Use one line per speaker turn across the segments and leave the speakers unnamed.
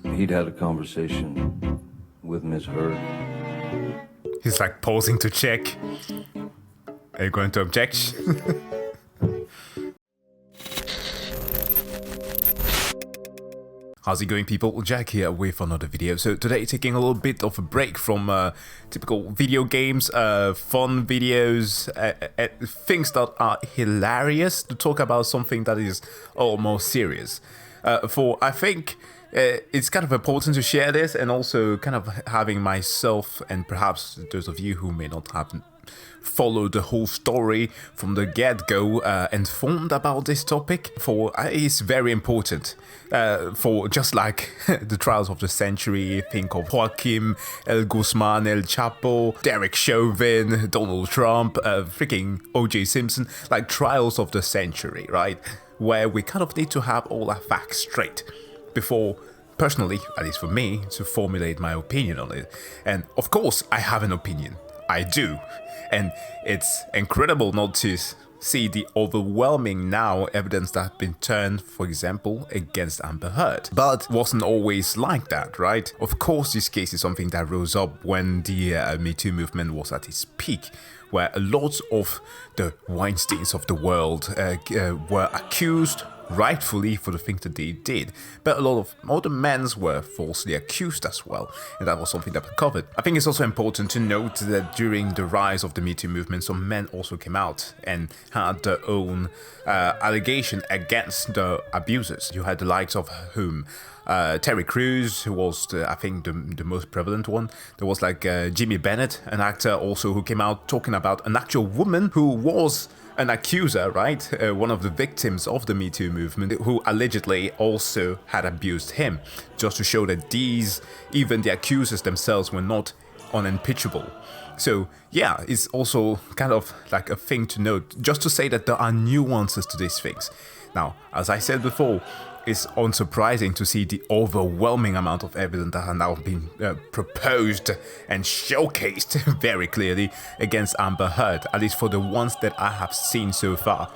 He'd had a conversation with Miss Heard.
He's like pausing to check. Are you going to object? How's it going, people? Jack here with another video. So today taking a little bit of a break from typical video games, fun videos, things that are hilarious, to talk about something that is almost serious. I think it's kind of important to share this, and also kind of having myself and perhaps those of you who may not have followed the whole story from the get-go informed about this topic, for it's very important. For just like the trials of the century, think of Joaquim, El Guzman, El Chapo, Derek Chauvin, Donald Trump, freaking O.J. Simpson, like trials of the century, right? Where we kind of need to have all our facts straight before, personally, at least for me, to formulate my opinion on it. And of course, I have an opinion. I do. And it's incredible not to see the overwhelming now evidence that has been turned, for example, against Amber Heard. But it wasn't always like that, right? Of course, this case is something that rose up when the Me Too movement was at its peak, where a lot of the Weinsteins of the world were accused, rightfully, for the things that they did, but a lot of other men were falsely accused as well, and that was something that we covered. I think it's also important to note that during the rise of the Me Too movement, some men also came out and had their own allegation against the abusers. You had the likes of whom? Terry Crews, who was, I think, the most prevalent one. There was like Jimmy Bennett, an actor also, who came out talking about an actual woman who was an accuser, right? One of the victims of the Me Too movement, who allegedly also had abused him, just to show that even the accusers themselves were not unimpeachable. So yeah, it's also kind of like a thing to note, just to say that there are nuances to these things. Now, as I said before, it's unsurprising to see the overwhelming amount of evidence that has now been proposed and showcased very clearly against Amber Heard, at least for the ones that I have seen so far.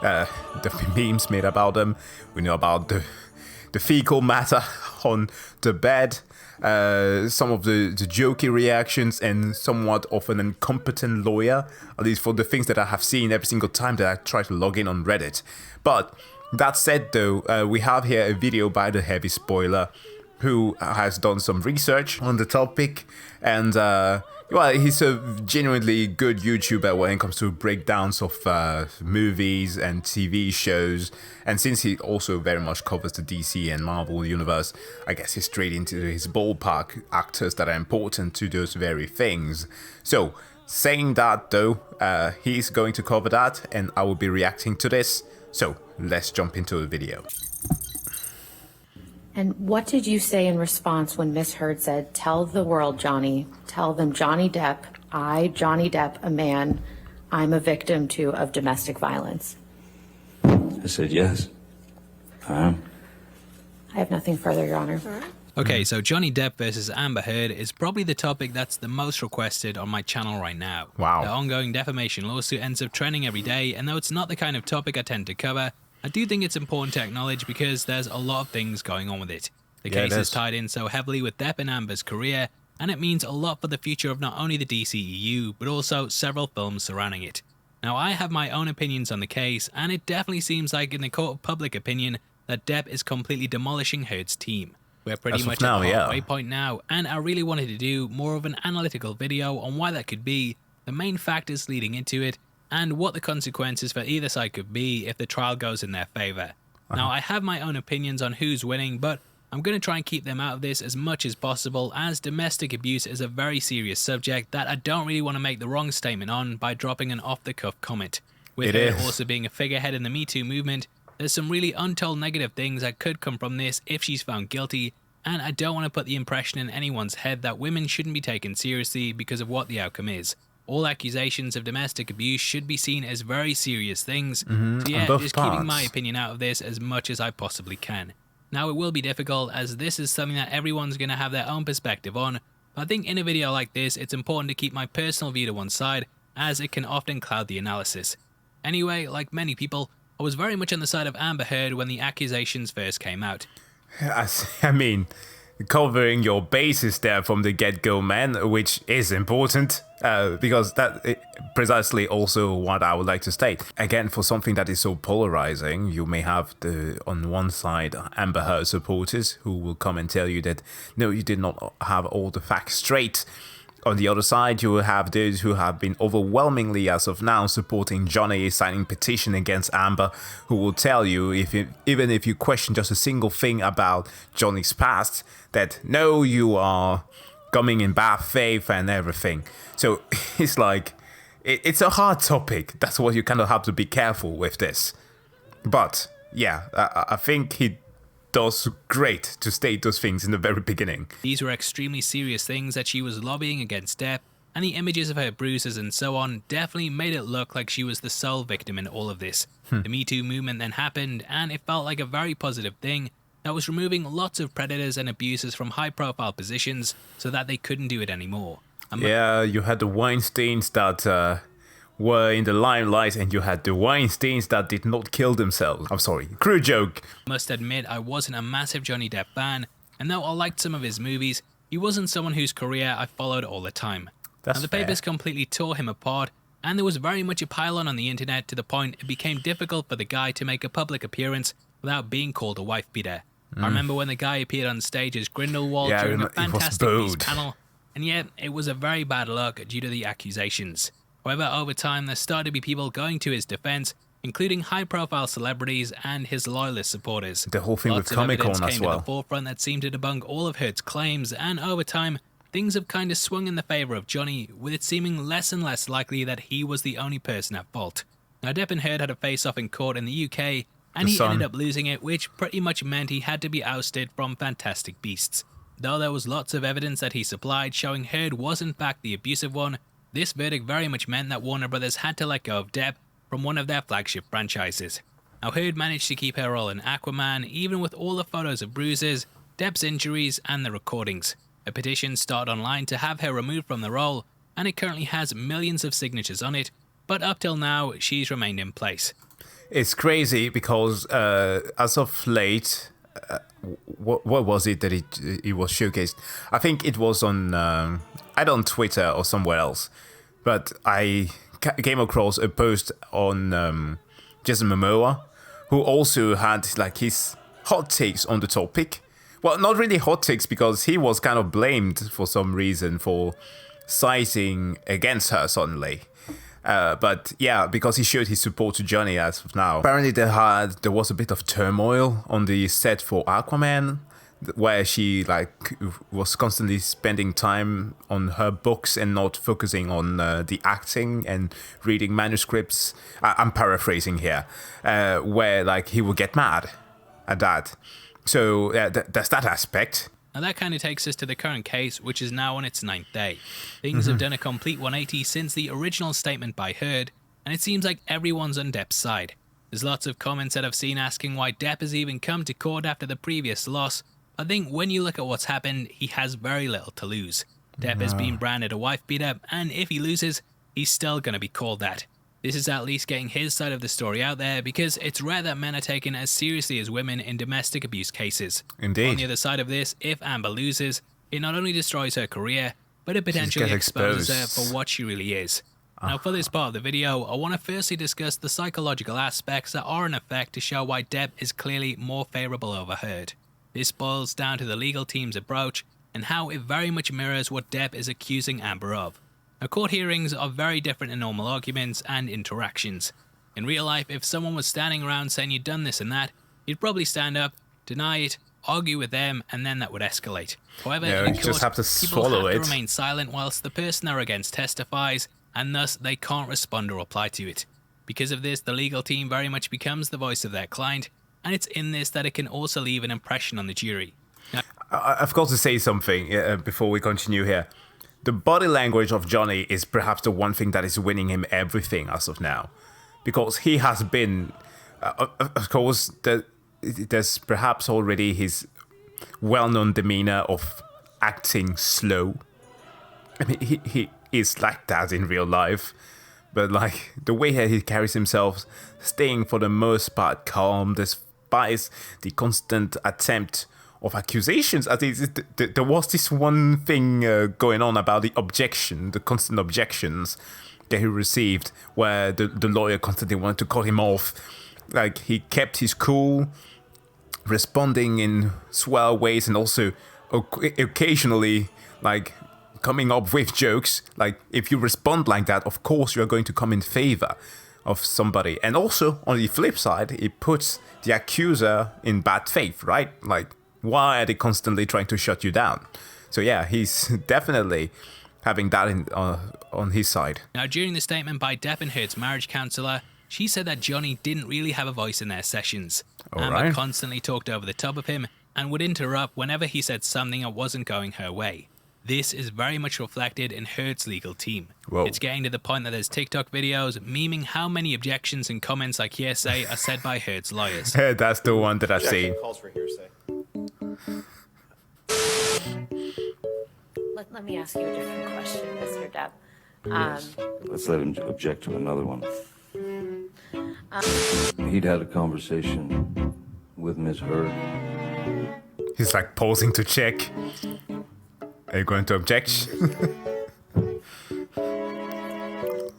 The memes made about them, we know about the fecal matter on the bed, some of the jokey reactions, and somewhat of an incompetent lawyer, at least for the things that I have seen every single time that I try to log in on Reddit. But that said, though, we have here a video by the Heavy Spoiler, who has done some research on the topic, and well, he's a genuinely good YouTuber when it comes to breakdowns of movies and TV shows, and since he also very much covers the DC and Marvel universe, I guess he's straight into his ballpark actors that are important to those very things. So, saying that though, he's going to cover that, and I will be reacting to this. So, let's jump into the video.
And what did you say in response when Miss Heard said, "Tell the world, Johnny, tell them Johnny Depp, Johnny Depp, a man, I'm a victim too of domestic violence"?
I said yes. I am.
I have nothing further, Your Honor.
Okay, so Johnny Depp versus Amber Heard is probably the topic that's the most requested on my channel right now.
Wow.
The ongoing defamation lawsuit ends up trending every day, and though it's not the kind of topic I tend to cover, I do think it's important to acknowledge because there's a lot of things going on with it. The case is tied in so heavily with Depp and Amber's career, and it means a lot for the future of not only the DCEU, but also several films surrounding it. Now, I have my own opinions on the case, and it definitely seems like in the court of public opinion that Depp is completely demolishing Heard's team. We're pretty much at the halfway point now, and I really wanted to do more of an analytical video on why that could be, the main factors leading into it, and what the consequences for either side could be if the trial goes in their favour. Now, I have my own opinions on who's winning, but I'm going to try and keep them out of this as much as possible, as domestic abuse is a very serious subject that I don't really want to make the wrong statement on by dropping an off-the-cuff comment. With her also being a figurehead in the Me Too movement, there's some really untold negative things that could come from this if she's found guilty, and I don't want to put the impression in anyone's head that women shouldn't be taken seriously because of what the outcome is. All accusations of domestic abuse should be seen as very serious things, so yeah, just keeping my opinion out of this as much as I possibly can. Now, it will be difficult, as this is something that everyone's going to have their own perspective on, but I think in a video like this, it's important to keep my personal view to one side, as it can often cloud the analysis. Anyway, like many people, I was very much on the side of Amber Heard when the accusations first came out.
I mean, covering your bases there from the get-go, man, which is important, because that is precisely also what I would like to state. Again, for something that is so polarizing, you may have on one side Amber Heard supporters who will come and tell you that no, you did not have all the facts straight. On the other side, you will have those who have been overwhelmingly, as of now, supporting Johnny signing petition against Amber, who will tell you, even if you question just a single thing about Johnny's past, that no, you are coming in bad faith and everything. So it's like, it's a hard topic. That's what you kind of have to be careful with this. But yeah, I think he does great to state those things in the very beginning.
These were extremely serious things that she was lobbying against Depp, and the images of her bruises and so on definitely made it look like she was the sole victim in all of this. The Me Too movement then happened, and it felt like a very positive thing that was removing lots of predators and abusers from high-profile positions so that they couldn't do it anymore.
Yeah, you had the Weinsteins that were in the limelight, and you had the Weinsteins that did not kill themselves. I'm sorry, crude joke.
Must admit, I wasn't a massive Johnny Depp fan, and though I liked some of his movies, he wasn't someone whose career I followed all the time.
That's
and the
fair.
papers completely tore him apart, and there was very much a pile-on the internet to the point it became difficult for the guy to make a public appearance without being called a wife-beater. I remember when the guy appeared on stage as Grindelwald during a Fantastic Beasts panel, and yet it was a very bad look due to the accusations. However, over time, there started to be people going to his defense, including high-profile celebrities and his loyalist supporters.
The whole thing
Lots
with Comic-Con
of evidence
as
came
well.
to the forefront that seemed to debunk all of Heard's claims, and over time, things have kind of swung in the favour of Johnny, with it seeming less and less likely that he was the only person at fault. Now, Depp and Heard had a face-off in court in the UK, and he ended up losing it, which pretty much meant he had to be ousted from Fantastic Beasts. Though there was lots of evidence that he supplied showing Heard was in fact the abusive one, this verdict very much meant that Warner Brothers had to let go of Depp from one of their flagship franchises. Now, Heard managed to keep her role in Aquaman, even with all the photos of bruises, Depp's injuries, and the recordings. A petition started online to have her removed from the role, and it currently has millions of signatures on it, but up till now, she's remained in place.
It's crazy because as of late, what was it that it was showcased? I think it was on either on Twitter or somewhere else, but I came across a post on Jason Momoa, who also had like his hot takes on the topic. Well, not really hot takes, because he was kind of blamed for some reason for citing against her suddenly. But yeah, because he showed his support to Johnny as of now. Apparently there was a bit of turmoil on the set for Aquaman, where she like was constantly spending time on her books and not focusing on the acting and reading manuscripts. I'm paraphrasing here, where like he would get mad at that. So there's that aspect.
Now that kind of takes us to the current case, which is now on its 9th day. Things have done a complete 180 since the original statement by Heard, and it seems like everyone's on Depp's side. There's lots of comments that I've seen asking why Depp has even come to court after the previous loss. I think when you look at what's happened, he has very little to lose. Depp has been branded a wife beater, and if he loses, he's still going to be called that. This is at least getting his side of the story out there, because it's rare that men are taken as seriously as women in domestic abuse cases.
Indeed.
On the other side of this, if Amber loses, it not only destroys her career, but it potentially exposes her for what she really is. Now, for this part of the video, I want to firstly discuss the psychological aspects that are in effect to show why Depp is clearly more favourable over Heard. This boils down to the legal team's approach and how it very much mirrors what Depp is accusing Amber of. Now, court hearings are very different in normal arguments and interactions. In real life, if someone was standing around saying you'd done this and that, you'd probably stand up, deny it, argue with them, and then that would escalate. However, in
you
court,
just have to swallow
people have
it.
to remain silent whilst the person they're against testifies, and thus they can't respond or reply to it. Because of this, the legal team very much becomes the voice of their client, and it's in this that it can also leave an impression on the jury. Now,
I've got to say something before we continue here. The body language of Johnny is perhaps the one thing that is winning him everything as of now. Because he has been, of course, there's perhaps already his well-known demeanor of acting slow. I mean, he is like that in real life. But like the way he carries himself, staying for the most part calm, despite the constant attempt of accusations. I think there was this one thing going on about the constant objections that he received, where the lawyer constantly wanted to cut him off. Like, he kept his cool, responding in swell ways, and also occasionally, like, coming up with jokes. Like, if you respond like that, of course you're going to come in favor of somebody. And also, on the flip side, it puts the accuser in bad faith, right? Like, why are they constantly trying to shut you down? So yeah, he's definitely having that on his side.
Now, during the statement by Depp and Heard's marriage counsellor, she said that Johnny didn't really have a voice in their sessions. Amber constantly talked over the top of him and would interrupt whenever he said something that wasn't going her way. This is very much reflected in Heard's legal team.
Whoa.
It's getting to the point that there's TikTok videos memeing how many objections and comments like hearsay are said by Heard's lawyers.
That's the one that I've seen.
Calls for hearsay.
Let me ask you a different question, Mr. Depp.
Yes. Let's let him object to another one. He'd had a conversation with Ms. Heard.
He's like pausing to check. Are you going to object?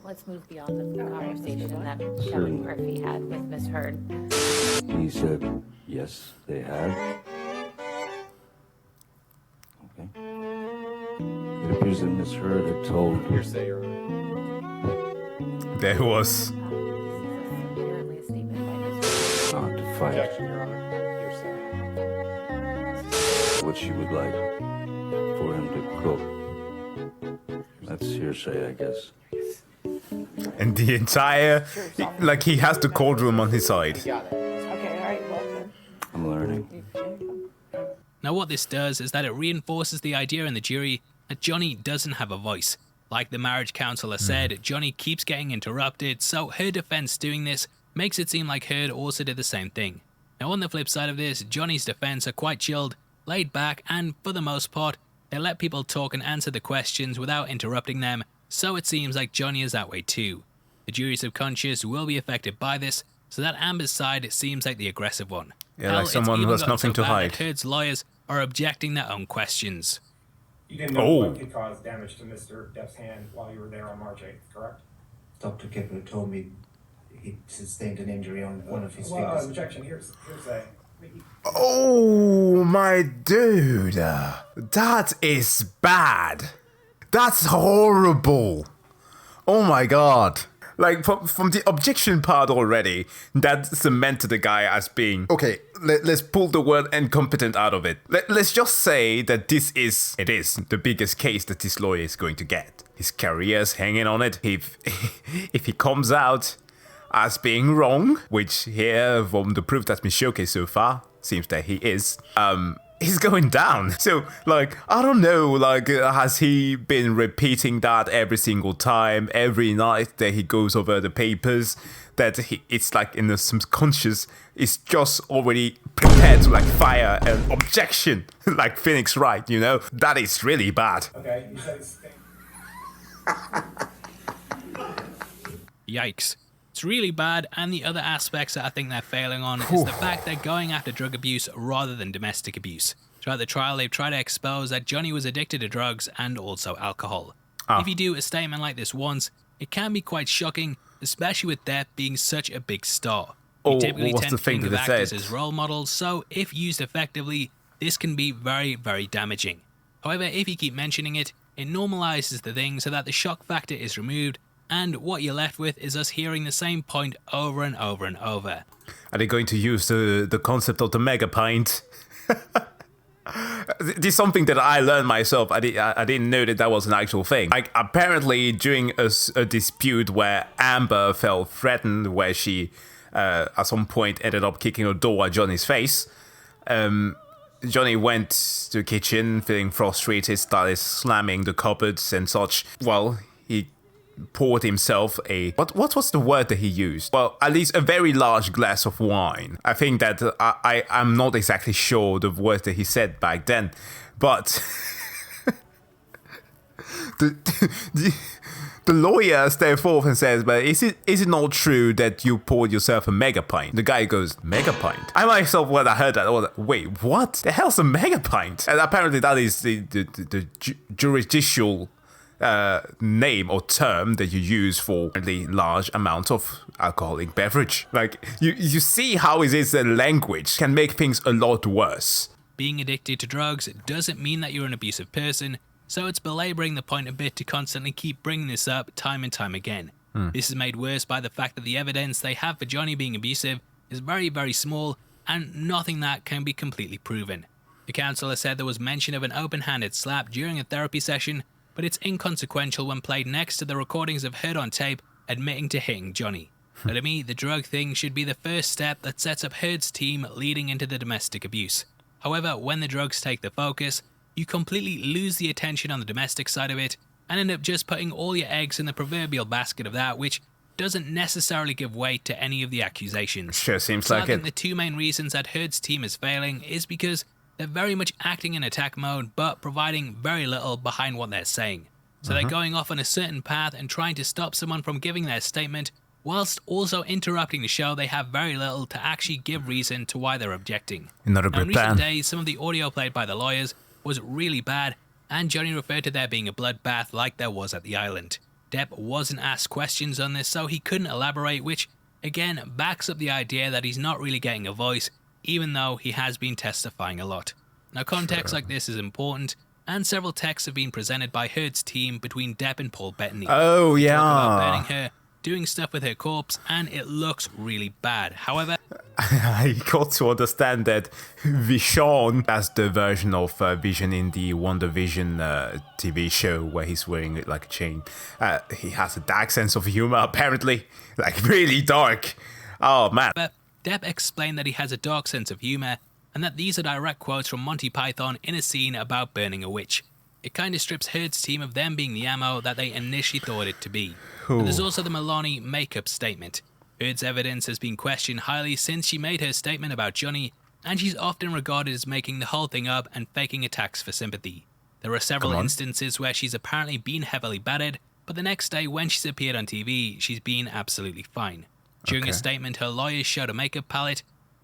Let's move beyond the conversation that Kevin Murphy had with Ms. Heard.
He said, yes, they had. Okay. It appears that Ms. Heard had told
Hearsay, Your Honor.
There was.
Apparently a statement by Ms.
not to fight
Objection, Your Honor. Hearsay.
what she would like for him to cook. That's hearsay, I guess.
And the entire, like, he has the courtroom on his side.
Got it.
Okay, all right, well then.
I'm learning.
Now what this does is that it reinforces the idea in the jury that Johnny doesn't have a voice. Like the marriage counsellor said, Johnny keeps getting interrupted, so her defense doing this makes it seem like Heard also did the same thing. Now on the flip side of this, Johnny's defense are quite chilled, laid back, and for the most part, they let people talk and answer the questions without interrupting them, so it seems like Johnny is that way too. The jury's subconscious will be affected by this, so that Amber's side seems like the aggressive one.
Yeah, like someone who has nothing to hide.
Heard's lawyers are objecting their own questions.
You didn't know what could cause damage to Mr. Depp's hand while you were there on March 8th, correct?
Dr. Kipper told me he sustained an injury on one of his
Well,
fingers.
objection, hearsay.
Oh, my dude. That is bad. That's horrible. Oh my god. Like, from the objection part already, that cemented the guy as being... Okay, let's pull the word incompetent out of it. Let's just say that it is the biggest case that this lawyer is going to get. His career's hanging on it. If he comes out as being wrong, which here, from the proof that's been showcased so far, seems that he is, he's going down. So, like, I don't know, like, has he been repeating that every single time, every night that he goes over the papers, that it's like in the subconscious, it's just already prepared to, like, fire an objection, like Phoenix Wright, you know? That is really bad.
Okay, you said it's...
Yikes. It's really bad, and the other aspects that I think they're failing on is the fact they're going after drug abuse rather than domestic abuse. Throughout the trial, they've tried to expose that Johnny was addicted to drugs and also alcohol. If you do a statement like this once, it can be quite shocking, especially with Depp being such a big star. We typically tend to think of actors as role models, so if used effectively, this can be very, very damaging. However, if you keep mentioning it, it normalizes the thing so that the shock factor is removed, and what you're left with is us hearing the same point over and over and over.
Are they going to use the concept of the mega pint? This is something that I learned myself. I didn't know that was an actual thing. Like, apparently during a dispute where Amber felt threatened, where she at some point ended up kicking a door at Johnny's face, Johnny went to the kitchen feeling frustrated, started slamming the cupboards and such. Well, he poured himself what was the word that he used? Well, at least a very large glass of wine. I think that I'm not exactly sure the words that he said back then, but the The lawyer steps forth and says, but is it not true that you poured yourself a mega pint? The guy goes, mega pint? I myself, when I heard that, I was like, wait, what? The hell's a mega pint? And apparently that is the judicial name or term that you use for the large amount of alcoholic beverage. Like, you see how it is that language can make things a lot worse.
Being addicted to drugs doesn't mean that you're an abusive person, so it's belaboring the point a bit to constantly keep bringing this up time and time again. This is made worse by the fact that the evidence they have for Johnny being abusive is very, very small and nothing that can be completely proven. The counsellor said there was mention of an open-handed slap during a therapy session, but it's inconsequential when played next to the recordings of Heard on tape admitting to hitting Johnny. But to me, the drug thing should be the first step that sets up Heard's team leading into the domestic abuse. However, when the drugs take the focus, you completely lose the attention on the domestic side of it and end up just putting all your eggs in the proverbial basket of that, which doesn't necessarily give weight to any of the accusations.
Sure seems
so
like
I think
it.
the two main reasons that Heard's team is failing is because they're very much acting in attack mode, but providing very little behind what they're saying. So they're going off on a certain path and trying to stop someone from giving their statement, whilst also interrupting the show. They have very little to actually give reason to why they're objecting.
Not a
Now, in
good plan.
recent days, some of the audio played by the lawyers was really bad, and Johnny referred to there being a bloodbath like there was at the island. Depp wasn't asked questions on this, so he couldn't elaborate, which again backs up the idea that he's not really getting a voice, even though he has been testifying a lot. Now, context like this is important, and several texts have been presented by Heard's team between Depp and Paul Bettany.
Oh,
Talk
yeah.
about burning her, doing stuff with her corpse, and it looks really bad. However,
I got to understand that Vishon, that's the version of Vision in the WandaVision TV show where he's wearing it like a chain. He has a dark sense of humor, apparently. Like, really dark. Oh, man.
Depp explained that he has a dark sense of humor, and that these are direct quotes from Monty Python in a scene about burning a witch. It kind of strips Heard's team of them being the ammo that they initially thought it to be. And there's also the Milani makeup statement. Heard's evidence has been questioned highly since she made her statement about Johnny, and she's often regarded as making the whole thing up and faking attacks for sympathy. There are several instances where she's apparently been heavily battered, but the next day when she's appeared on TV, she's been absolutely fine. During a statement, her lawyers showed a makeup palette.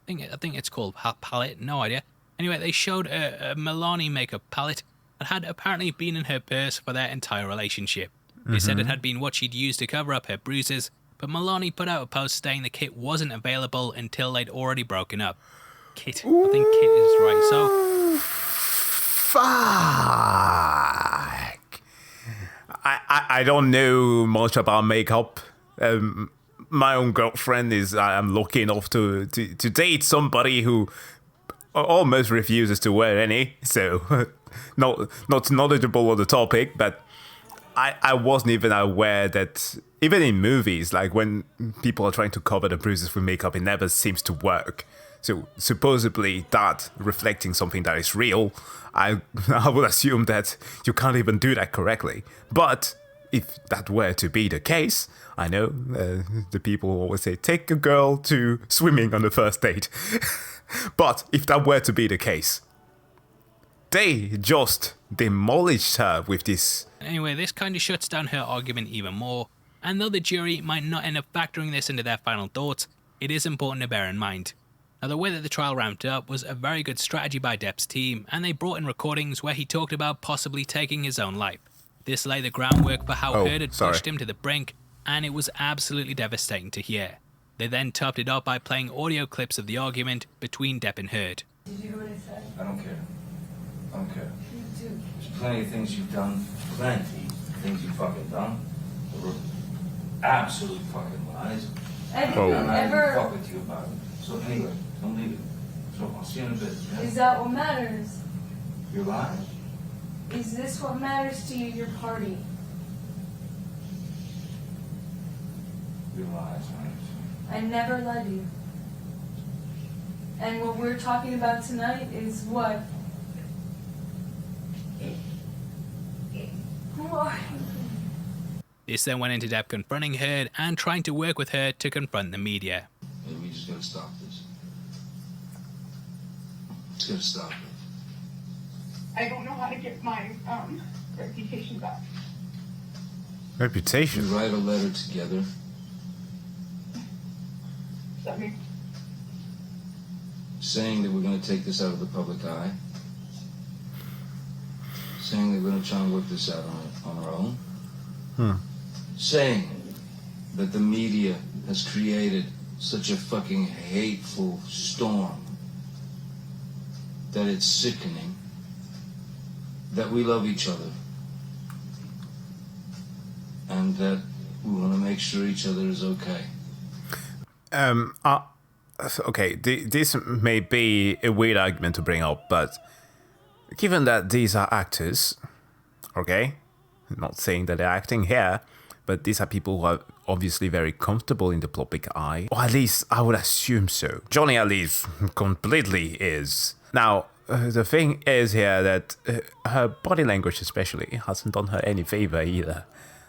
I think it's called palette, no idea. Anyway, they showed a Milani makeup palette that had apparently been in her purse for their entire relationship. They said it had been what she'd used to cover up her bruises, but Milani put out a post saying the kit wasn't available until they'd already broken up. Kit. I think kit is right. So,
Fuck. I don't know much about makeup. My own girlfriend I'm lucky enough to date somebody who almost refuses to wear any, so not knowledgeable on the topic, but I wasn't even aware that even in movies, like when people are trying to cover the bruises with makeup, it never seems to work. So supposedly that reflecting something that is real, I would assume that you can't even do that correctly. But if that were to be the case, I know the people always say, take a girl to swimming on the first date. But if that were to be the case, they just demolished her with this.
anyway, this kind of shuts down her argument even more, and though the jury might not end up factoring this into their final thoughts, it is important to bear in mind. Now, the way that the trial ramped up was a very good strategy by Depp's team, and they brought in recordings where he talked about possibly taking his own life. This laid the groundwork for how Heard had pushed him to the brink, and it was absolutely devastating to hear. They then topped it up by playing audio clips of the argument between Depp and Heard.
Did you hear what I said?
I don't care. I don't care.
You do.
There's plenty of things you've done. Plenty of things you've fucking done. That were absolute fucking lies.
Have
And
you
I'm not even
ever...
fuck with you about it. So anyway, don't leave it. So I'll see you in a bit. Yeah?
Is that what matters?
Your lies?
Is this what matters to you, your party?
Your lies, right?
I never led you. And what we're talking about tonight is what? Who are you?
This then went into Depp confronting Heard and trying to work with her to confront the media.
Maybe we just gotta stop this. Just gotta stop it.
I don't know how to get my reputation back.
Reputation.
We write a letter together. Saying that we're going to take this out of the public eye. Saying that we're going to try and work this out on our own. Saying that the media has created such a fucking hateful storm that it's sickening. That we love each other. And that we want to make sure each other is okay.
Okay, this may be a weird argument to bring up, but given that these are actors, okay, not saying that they're acting here, but these are people who are obviously very comfortable in the public eye, or at least I would assume so. Johnny at least completely is. Now, the thing is here that her body language especially hasn't done her any favor either.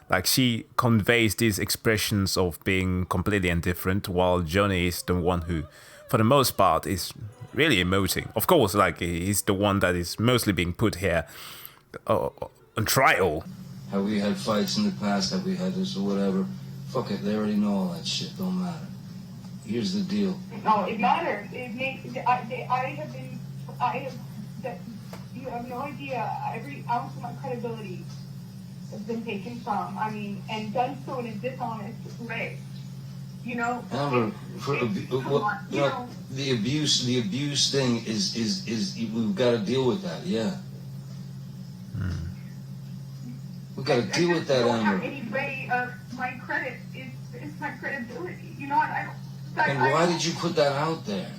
Like, she conveys these expressions of being completely indifferent, while Johnny is the one who, for the most part, is really emoting. Of course, like, he's the one that is mostly being put here on trial.
Have we had fights in the past? Have we had this or whatever? Fuck it, they already know all that shit. Don't matter. Here's the deal.
No, it matters. It makes. You have no idea. Every ounce of my credibility has been taken from. I mean, and done so in a dishonest way. You know.
Amber, the abuse thing is we've got to deal with that. Yeah. We've got to deal with that,
I don't
Amber.
have any way of my credit is my credibility. You know what?
And why did you put that out there?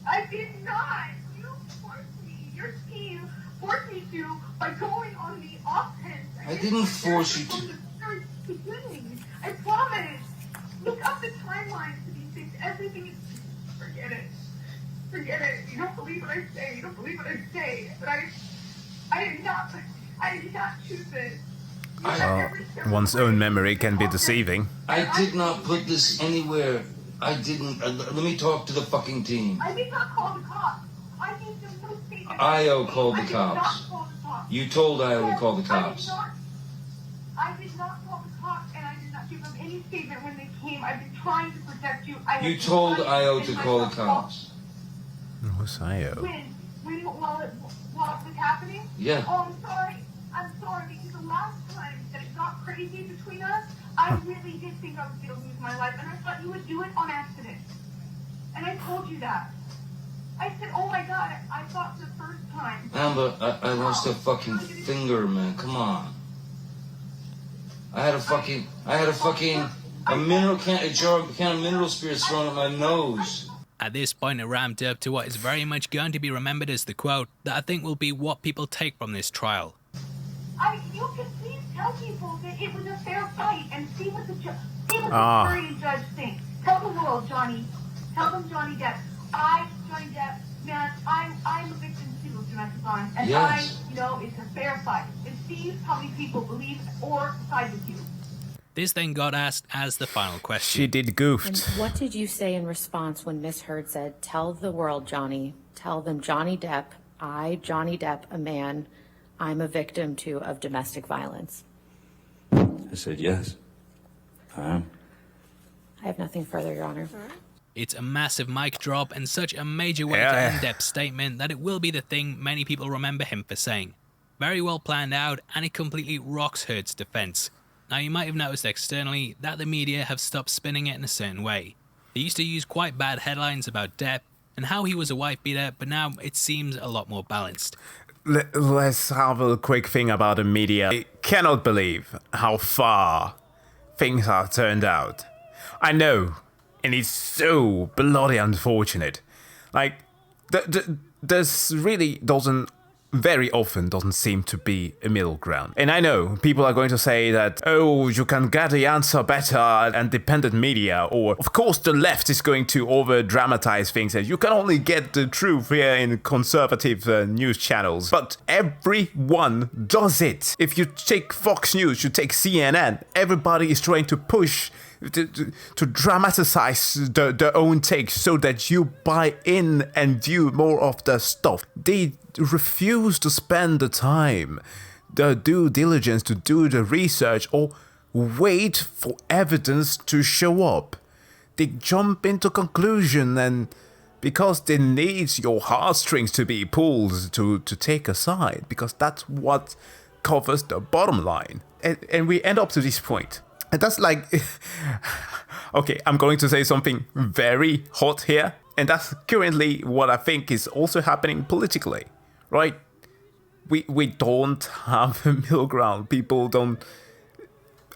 I did not. You forced me. Your team forced me to by going on the offense.
I didn't force you to.
From the very beginning. I promise. Look up the timelines to these things. Everything is. Forget it. Forget it. You don't believe what I say. You don't believe what I say. But I did not. I did not choose this.
One's own memory can be deceiving.
I did not put this anywhere. I didn't. Let me talk to the fucking team.
I did not call the cops. I need to statement.
IO called the
I did
cops.
not call the cops.
You told IO to call the cops.
I did not call the cops, and I did not give them any statement when they came. I've been trying to protect you.
You told IO to call the cops.
Who's IO?
While it was happening?
Yeah.
Oh, I'm sorry. I'm sorry, because the last time that it got crazy between us, I really did think I was going to lose my life, and I thought you would do it on accident. And I told you that. I said, oh my God, I thought the first time.
Amber, I lost a fucking finger, man. Come on. I had a fucking a jar of mineral spirits thrown at my nose.
At this point, it ramped up to what is very much going to be remembered as the quote that I think will be what people take from this trial.
You can please tell people that it was a fair fight and see what the jury and judge think. Tell the world, Johnny. Tell them, Johnny Depp. Johnny Depp, man, I'm a victim too of domestic violence, and
yes.
I know it's a fair fight. And see how many people believe or side with you.
This then got asked as the final question.
She did goofed.
And what did you say in response when Miss Heard said, tell the world, Johnny, tell them Johnny Depp, Johnny Depp, a man, I'm a victim too of domestic violence?
I said yes. I am.
I have nothing further, Your Honor.
It's a massive mic drop and such a major way to end Depp's statement that it will be the thing many people remember him for saying. Very well planned out, and it completely rocks Heard's defense. Now, you might have noticed externally that the media have stopped spinning it in a certain way. They used to use quite bad headlines about Depp and how he was a wife beater, but now it seems a lot more balanced.
Let's have a quick thing about the media. I cannot believe how far things have turned out. I know, and it's so bloody unfortunate. Like, there's really very often doesn't seem to be a middle ground. And I know people are going to say that, oh, you can get the answer better at independent media, or of course the left is going to over dramatize things and you can only get the truth here in conservative news channels. But everyone does it. If you take Fox News, you take CNN, everybody is trying to push to dramatize their own takes so that you buy in and view more of their stuff. They refuse to spend the time the due diligence to do the research or wait for evidence to show up. They jump into conclusion and because they need your heartstrings to be pulled to take a side, because that's what covers the bottom line. And we end up to this point. And that's like, okay, I'm going to say something very hot here. And that's currently what I think is also happening politically, right? We don't have a middle ground. People don't,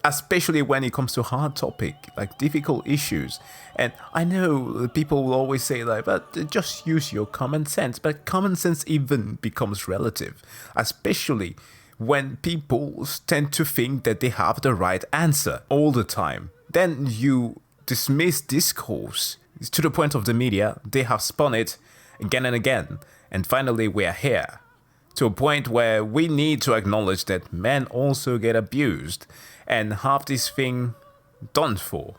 especially when it comes to hard topic, like difficult issues. And I know people will always say like, but just use your common sense. But common sense even becomes relative, especially when people tend to think that they have the right answer all the time. Then you dismiss discourse to the point of the media. They have spun it again and again. And finally we are here to a point where we need to acknowledge that men also get abused and have this thing done for.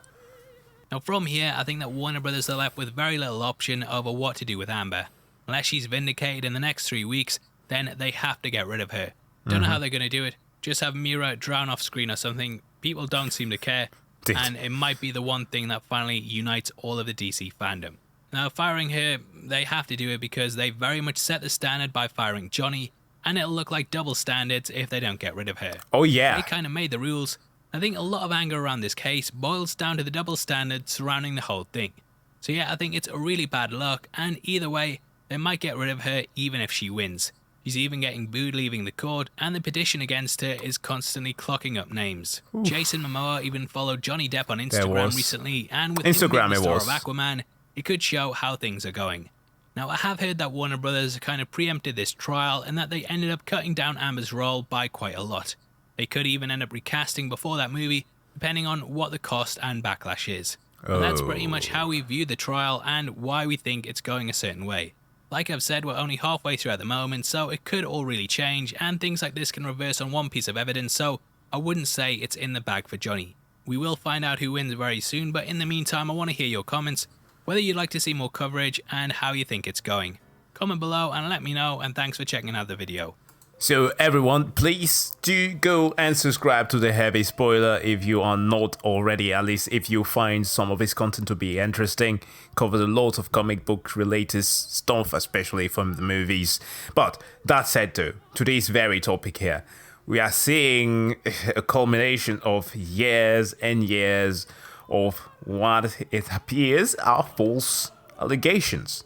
Now from here, I think that Warner Brothers are left with very little option over what to do with Amber. Unless she's vindicated in the next 3 weeks, then they have to get rid of her. Don't know how they're going to do it. Just have Mira drown off screen or something. People don't seem to care. And it might be the one thing that finally unites all of the DC fandom. Now firing her, they have to do it because they very much set the standard by firing Johnny, and it'll look like double standards if they don't get rid of her.
Oh yeah.
They kind of made the rules. I think a lot of anger around this case boils down to the double standards surrounding the whole thing. So yeah, I think it's a really bad look, and either way, they might get rid of her even if she wins. She's even getting booed leaving the court, and the petition against her is constantly clocking up names. Oof. Jason Momoa even followed Johnny Depp on Instagram recently, and with
Instagram
the
it
star
was.
of Aquaman, it could show how things are going. Now, I have heard that Warner Brothers kind of preempted this trial and that they ended up cutting down Amber's role by quite a lot. They could even end up recasting before that movie, depending on what the cost and backlash is. And that's pretty much how we view the trial and why we think it's going a certain way. Like I've said, we're only halfway through at the moment, so it could all really change, and things like this can reverse on one piece of evidence, so I wouldn't say it's in the bag for Johnny. We will find out who wins very soon, but in the meantime, I want to hear your comments, whether you'd like to see more coverage and how you think it's going. Comment below and let me know, and thanks for checking out the video.
So everyone, please do go and subscribe to the Heavy Spoiler if you are not already, at least if you find some of his content to be interesting. Covers a lot of comic book related stuff, especially from the movies. But that said though, today's very topic here, we are seeing a culmination of years and years of what it appears are false allegations.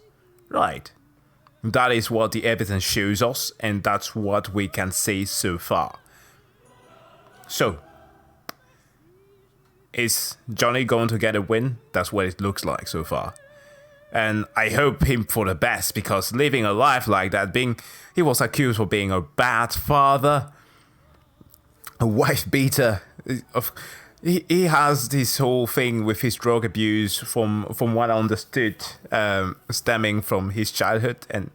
Right. That is what the evidence shows us, and that's what we can say so far. So, is Johnny going to get a win? That's what it looks like so far. And I hope him for the best, because living a life like that, he was accused of being a bad father, a wife beater. He has this whole thing with his drug abuse, from what I understood, stemming from his childhood and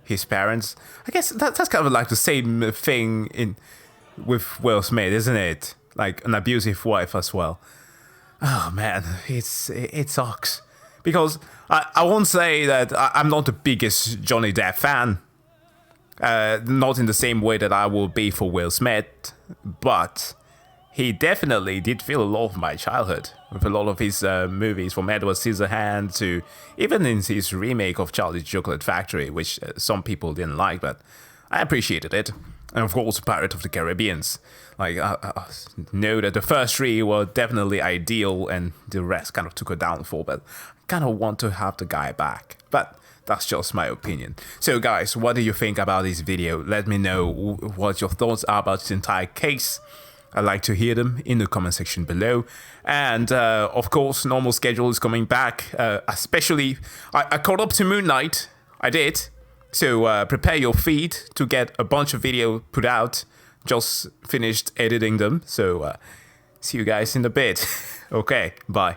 his parents. I guess that's kind of like the same thing with Will Smith, isn't it? Like an abusive wife as well. Oh man, it sucks. Because I won't say that I'm not the biggest Johnny Depp fan. Not in the same way that I will be for Will Smith, but he definitely did feel a lot of my childhood with a lot of his movies, from Edward Scissorhands to even in his remake of Charlie's Chocolate Factory, which some people didn't like, but I appreciated it. And of course, Pirate of the Caribbeans. Like, I know that the first three were definitely ideal and the rest kind of took a downfall, but I kind of want to have the guy back. But that's just my opinion. So guys, what do you think about this video? Let me know what your thoughts are about this entire case. I'd like to hear them in the comment section below. And of course, normal schedule is coming back. Especially, I caught up to Moon Knight. I did. So prepare your feed to get a bunch of video put out. Just finished editing them. So see you guys in a bit. Okay, bye.